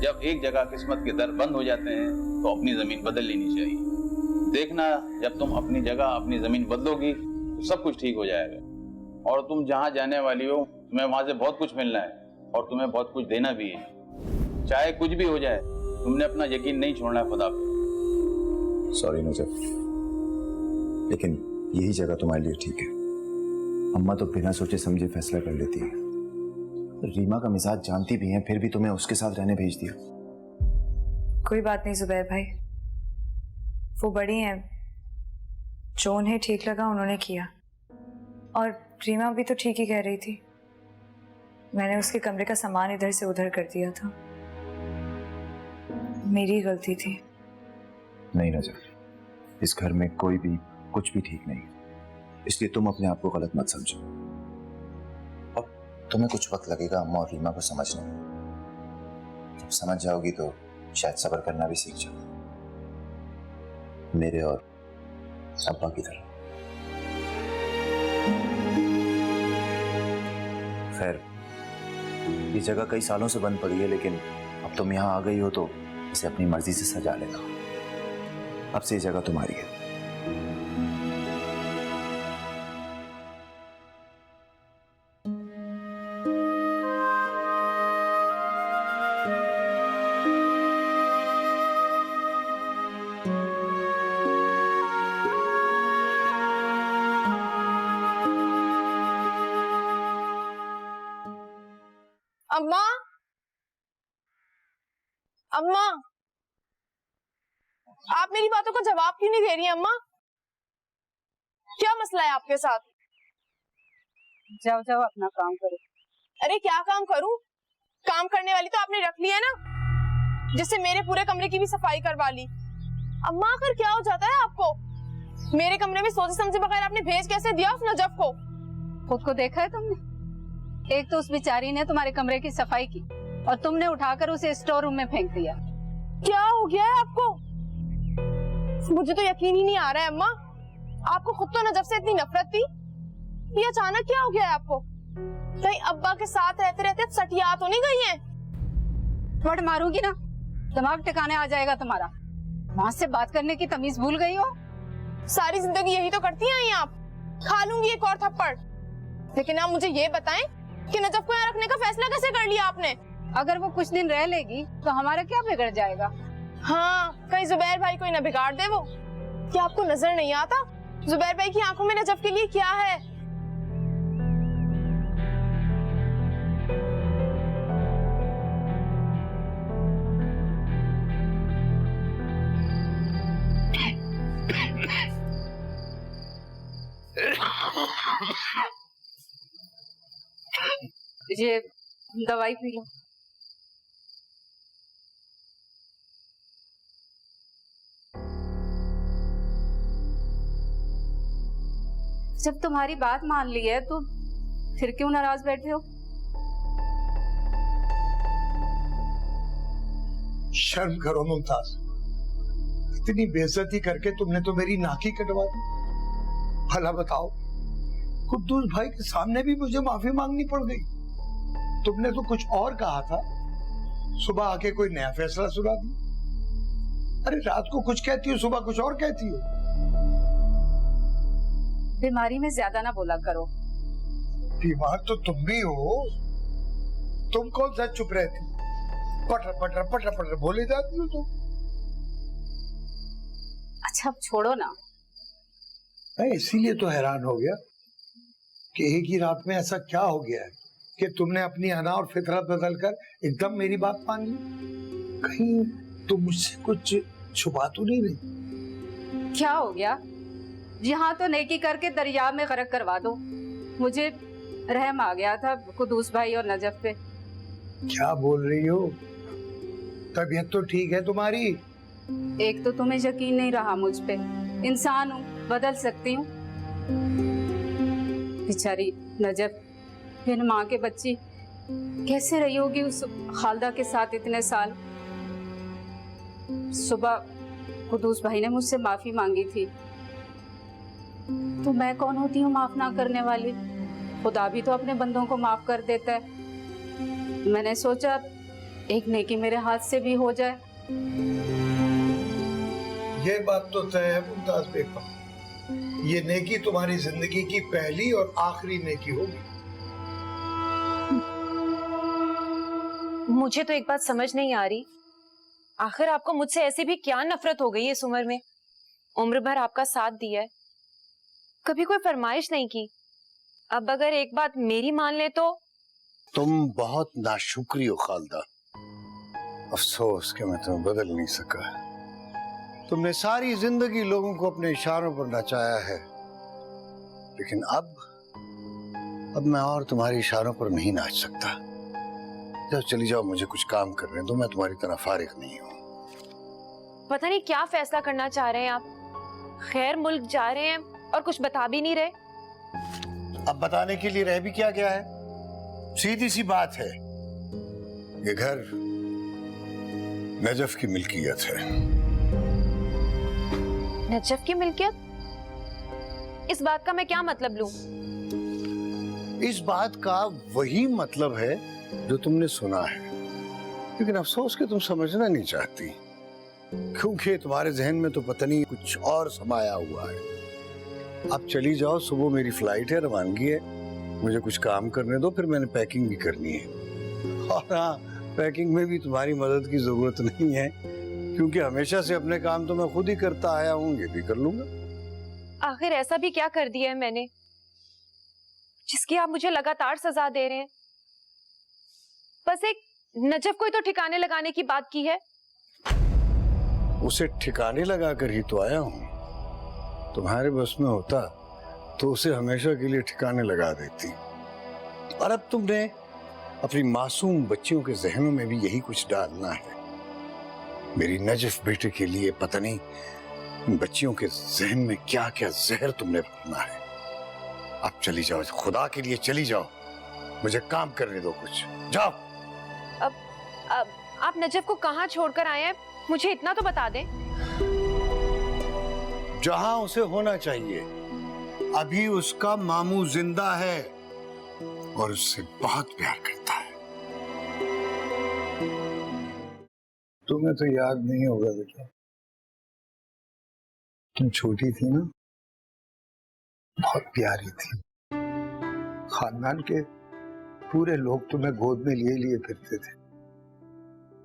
जब एक जगह किस्मत के दर बंद हो जाते हैं तो अपनी जमीन बदल लेनी चाहिए। देखना, जब तुम अपनी जगह अपनी जमीन बदलोगी तो सब कुछ ठीक हो जाएगा। और तुम जहाँ जाने वाली हो तुम्हें वहां से बहुत कुछ मिलना है और तुम्हें बहुत कुछ देना भी है। चाहे कुछ भी हो जाए, तुमने अपना यकीन नहीं छोड़ना है खुदा पे। सॉरी नजफ, लेकिन यही जगह तुम्हारे लिए ठीक है। अम्मा तो बिना सोचे समझे फैसला कर लेती है। रीमा का मिजाज जानती भी है, फिर भी तुम्हें उसके साथ रहने भेज दिया। कोई बात नहीं जुबैर भाई, वो बड़ी हैं, जो उन्हें ठीक लगा उन्होंने किया। और रीमा भी तो ठीक ही कह रही थी, मैंने उसके कमरे का सामान इधर से उधर कर दिया था, मेरी गलती थी। नहीं नजर, इस घर में कोई भी कुछ भी ठीक नहीं, इसलिए तुम अपने आप को गलत मत समझो। अब तुम्हें कुछ वक्त लगेगा अम्मा और रीमा को समझने में। जब समझ जाओगी तो शायद सब्र करना भी सीख जाओ, मेरे और अब्बा की तरह। खैर, ये जगह कई सालों से बंद पड़ी है, लेकिन अब तुम यहाँ आ गई हो तो इसे अपनी मर्जी से सजा लेना। अब से ये जगह तुम्हारी है। अम्मा, अम्मा, आप मेरी बातों का जवाब क्यों नहीं दे रही अम्मा? क्या मसला है आपके साथ? जाओ जाओ अपना काम करो। अरे क्या काम करूं? काम करने वाली तो आपने रख ली है ना, जिससे मेरे पूरे कमरे की भी सफाई करवा ली। अम्मा आखिर क्या हो जाता है आपको? मेरे कमरे में सोचे समझे बगैर आपने भेज कैसे दिया उस नजफ को? खुद को देखा है तुमने? एक तो उस बेचारी ने तुम्हारे कमरे की सफाई की और तुमने उठाकर उसे स्टोर रूम में फेंक दिया। क्या हो गया है आपको? मुझे तो यकीन ही नहीं आ रहा है अम्मा, आपको खुद तो नजफ से इतनी नफरत थी, ये अचानक क्या हो गया है आपको? कहीं अब्बा के साथ रहते रहते सटिया तो नहीं गई हैं? वट मारूंगी ना, दिमाग ठिकाने आ जाएगा तुम्हारा। वहां से बात करने की तमीज भूल गई हो। सारी जिंदगी यही तो करती हैं आप, खा लूंगी एक और थप्पड़। लेकिन आप मुझे ये बताएं कि नजफ को यहाँ रखने का फैसला कैसे कर लिया आपने? अगर वो कुछ दिन रह लेगी तो हमारा क्या बिगड़ जाएगा? हाँ, कहीं जुबैर भाई को ही ना बिगाड़ दे वो। क्या आपको नजर नहीं आता जुबैर भाई की आंखों में नजफ के लिए क्या है? ये दवाई पी लो। जब तुम्हारी बात मान ली है तो फिर क्यों नाराज बैठे हो? शर्म करो मुमताज, इतनी बेइज्जती करके तुमने तो मेरी नाक ही कटवा दी। भला बताओ, कुद्दूस भाई के सामने भी मुझे माफी मांगनी पड़ गई। तुमने तो कुछ और कहा था, सुबह आके कोई नया फैसला सुना दिया। अरे रात को कुछ कहती हो, सुबह कुछ और कहती हो। बीमारी में ज्यादा ना बोला करो। बीमार तो तुम भी हो, तुम कौन सा चुप रहती, पटर पटर पटर पटर बोले जाती हो तुम। अच्छा अब छोड़ो ना। मैं इसीलिए तो हैरान हो गया कि एक ही रात में ऐसा क्या हो गया है कि तुमने अपनी अना और फितरत बदलकर एकदम मेरी बात मान ली। कहीं तुम मुझसे कुछ छुपा तो नहीं रही? क्या हो गया? यहाँ तो नेकी करके दरिया में गरक करवा दो। मुझे रहम आ गया था कुद्दूस भाई और नजफ पे। क्या बोल रही हो? तबीयत तो ठीक है तुम्हारी? एक तो तुम्हें यकीन नहीं रहा मुझ पे। इंसान हूँ, बदल सकती हूँ। बेचारी नजफ बिन माँ के बच्ची कैसे रही होगी उस खालदा के साथ इतने साल। सुबह कुद्दूस भाई ने मुझसे माफी मांगी थी, तो मैं कौन होती हूँ माफ ना करने वाली? खुदा भी तो अपने बंदों को माफ कर देता है। मैंने सोचा एक नेकी मेरे हाथ से भी हो जाए। ये बात तो तय है मुमताज बेगम, ये नेकी तुम्हारी जिंदगी की पहली और आखिरी नेकी होगी। मुझे तो एक बात समझ नहीं आ रही, आखिर आपको मुझसे ऐसी भी क्या नफरत हो गई इस उम्र में? उम्र भर आपका साथ दिया है, कभी कोई फरमाइश नहीं की। अब अगर एक बात मेरी मान ले तो? तुम बहुत नाशुक्री हो खालदा। अफसोस कि मैं तुम्हें बदल नहीं सका। तुमने सारी जिंदगी लोगों को अपने इशारों पर नचाया है, लेकिन अब मैं और तुम्हारे इशारों पर नहीं नाच सकता। जाओ, चली जाओ, मुझे कुछ काम करने दो, मैं तुम्हारी तरह फारिग नहीं हूँ। पता नहीं क्या फैसला करना चाह रहे हैं आप। खैर मुल्क जा रहे हैं और कुछ बता भी नहीं रहे। अब बताने के लिए रह भी क्या गया है? सीधी सी बात है, ये घर नजफ की मिल्कियत है। नजफ की मिल्कियत? इस बात का मैं क्या मतलब लूं? इस बात का वही मतलब है जो तुमने सुना है, लेकिन अफसोस कि तुम समझना नहीं चाहती, क्योंकि तुम्हारे जहन में तो पता नहीं कुछ और समाया हुआ है। अब चली जाओ, सुबह मेरी फ्लाइट है, रवानगी है, मुझे कुछ काम करने दो, फिर मैंने पैकिंग भी करनी है। और हाँ, पैकिंग में भी तुम्हारी मदद की जरूरत नहीं है, क्योंकि हमेशा से अपने काम तो मैं खुद ही करता आया हूँ, ये भी कर लूंगा। आखिर ऐसा भी क्या कर दिया है मैंने जिसकी आप मुझे लगातार सजा दे रहे हैं? बस एक नजफ को ही तो ठिकाने लगाने की बात की है। उसे ठिकाने लगा कर ही तो आया हूँ। तुम्हारे बस में होता तो उसे हमेशा के लिए ठिकाने लगा देती। और अब तुमने अपनी मासूम बच्चियों के जहनों में भी यही कुछ डालना है। मेरी नजफ बेटे के लिए पता नहीं इन बच्चियों के जहन में क्या क्या जहर तुमने भरना है। अब चली जाओ, खुदा के लिए चली जाओ, मुझे काम करने दो कुछ। जाओ। अब आप नजफ को कहाँ छोड़कर आए हैं, मुझे इतना तो बता दें। जहां उसे होना चाहिए। अभी उसका मामू जिंदा है और उससे बहुत प्यार करता है। तुम्हें तो याद नहीं होगा बेटा, तुम छोटी थी ना, बहुत प्यारी थी। खानदान के पूरे लोग तुम्हें गोद में लिए लिए फिरते थे।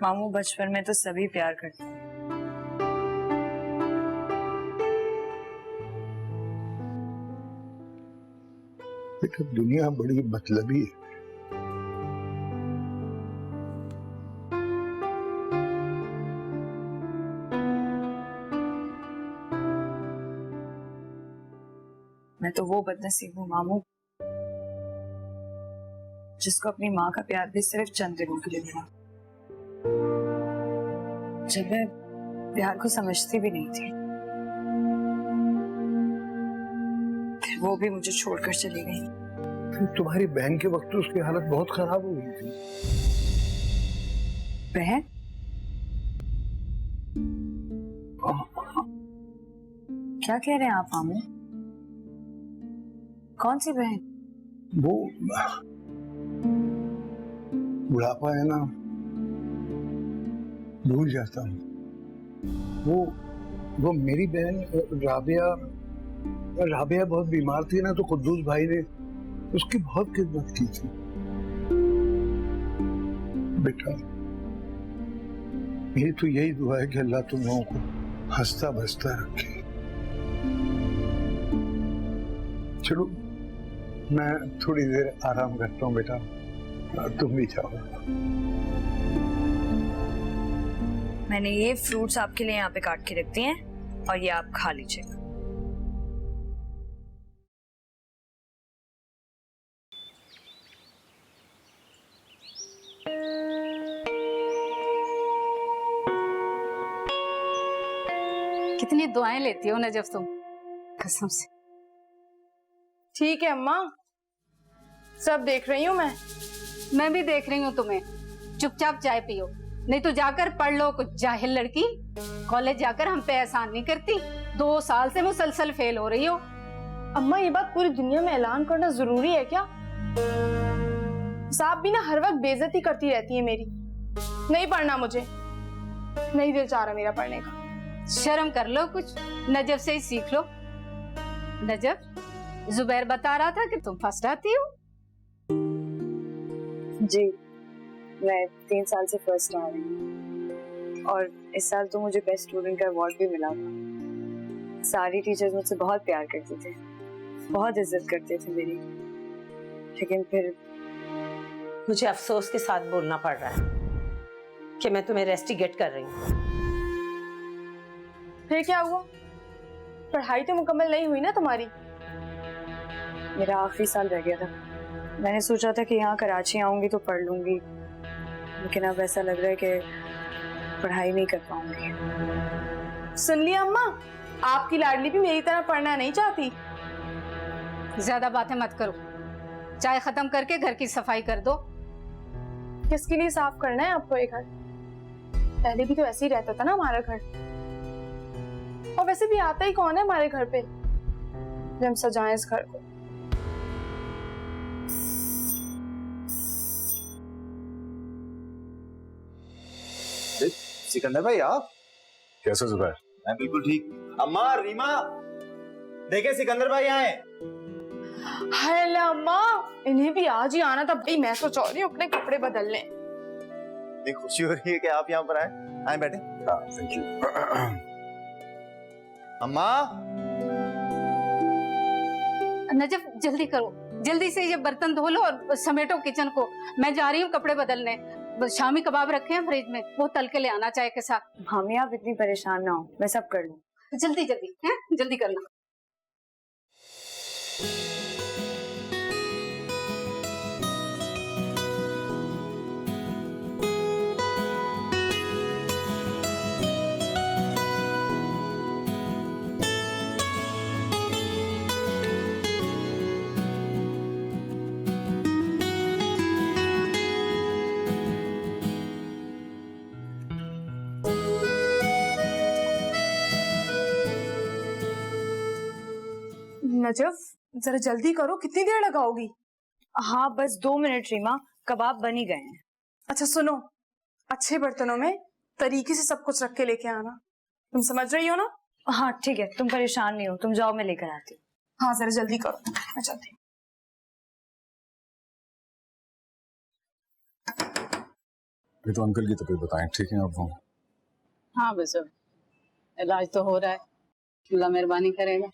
मामू बचपन में तो सभी प्यार करते हैं। बेटा, दुनिया बड़ी मतलबी है। मैं तो वो बदनसीब हूँ मामू, जिसको अपनी माँ का प्यार भी सिर्फ चंद दिनों के लिए मिला। जब मैं प्यार को समझती भी नहीं थी, फिर वो भी मुझे छोड़कर चली गई। तुम्हारी बहन के वक्त तो उसकी हालत बहुत खराब हो गई थी। बहन? क्या कह रहे हैं आप मामू? कौन सी बहन? वो बुढ़ापा है ना, भूल जाता हूँ। वो मेरी बहन राबिया बहुत बीमार थी ना, तो कुद्दूस भाई ने उसकी बहुत खिदमत की थी। बेटा, मेरी तो यही दुआ है कि अल्लाह तुम लोगों को हंसता बसता रखे। चलो, मैं थोड़ी देर आराम करता हूँ बेटा, तुम भी जाओ। मैंने ये फ्रूट्स आपके लिए यहाँ पे काट के रख दिए हैं और ये आप खा लीजिएगा। कितनी दुआएं लेती हो नजफ तुम, कसम से। ठीक है अम्मा, सब देख रही हूँ मैं भी देख रही हूँ तुम्हें। चुपचाप चाय पियो, नहीं तो जाकर पढ़ लो कुछ। जाहिल लड़की, कॉलेज जाकर हम पे एहसान नहीं करती। 2 साल से मुसलसल फेल हो रही हो। अम्मा, ये बात पूरी दुनिया में ऐलान करना जरूरी है क्या? साहब भी ना हर वक्त बेइज्जती करती रहती है मेरी। नहीं पढ़ना मुझे, नहीं दिल चाह रहा मेरा पढ़ने का। शर्म कर लो कुछ, नजफ से ही सीख लो। नजफ, जुबैर बता रहा था कि तुम फर्स्ट आती हो। जी, मैं 3 साल से फर्स्ट आ रही हूँ और इस साल तो मुझे बेस्ट स्टूडेंट का अवार्ड भी मिला था। सारी टीचर्स मुझसे बहुत प्यार करते थे, बहुत इज्जत करते थे मेरी, लेकिन फिर मुझे अफसोस के साथ बोलना पड़ रहा है कि मैं तुम्हें रेस्टिगेट कर रही हूँ। फिर क्या हुआ? पढ़ाई तो मुकम्मल नहीं हुई ना तुम्हारी? मेरा आखिरी साल रह गया था। मैंने सोचा था कि यहाँ कराची आऊंगी तो पढ़ लूंगी, लेकिन अब ऐसा लग रहा है कि पढ़ाई नहीं कर पाऊंगी। सुन लिया अम्मा, आपकी लाडली भी मेरी तरह पढ़ना नहीं चाहती। ज्यादा बातें मत करो, चाय खत्म करके घर की सफाई कर दो। किसके लिए साफ करना है आपको ये घर? पहले भी तो ऐसे ही रहता था ना हमारा घर। और वैसे भी आता ही कौन है हमारे घर पे जब हम सजाएं इस घर को? सिकंदर भाई आप कैसे जुबैर? मैं बिल्कुल ठीक। अम्मा, रीमा, देखे सिकंदर भाई आए। हाय अल्लाह अम्मा, इन्हें भी आज ही आना था भाई। मैं तो चाह रही हूँ अपने कपड़े बदलने। इतनी खुशी हो रही है कि आप यहाँ पर आए। आए बैठे। Thank you. अम्मा, नजफ जल्दी करो, जल्दी से ये बर्तन धो लो और समेटो किचन को। मैं जा रही हूँ कपड़े बदलने। शामी कबाब रखे हैं फ्रिज में, वो तल के ले आना चाय के साथ। भाभी आप इतनी परेशान ना हो, मैं सब कर लूँ। जल्दी जल्दी हैं, जल्दी करना। नजफ, जरा जल्दी करो, कितनी देर लगाओगी? हाँ बस 2 मिनट रीमा, कबाब बन ही गए हैं। अच्छा सुनो, अच्छे बर्तनों में तरीके से सब कुछ रख के लेके आना। तुम समझ रही हो ना? हाँ ठीक है, तुम परेशान नहीं हो, तुम जाओ मैं लेकर आती हूँ। हाँ जरा जल्दी करो, मैं चलती हूँ। ये तो अंकल की तबीयत बताएं, ठीक है आप वो? हाँ बस अब इलाज तो हो रहा है, अल्लाह मेहरबानी करेगा।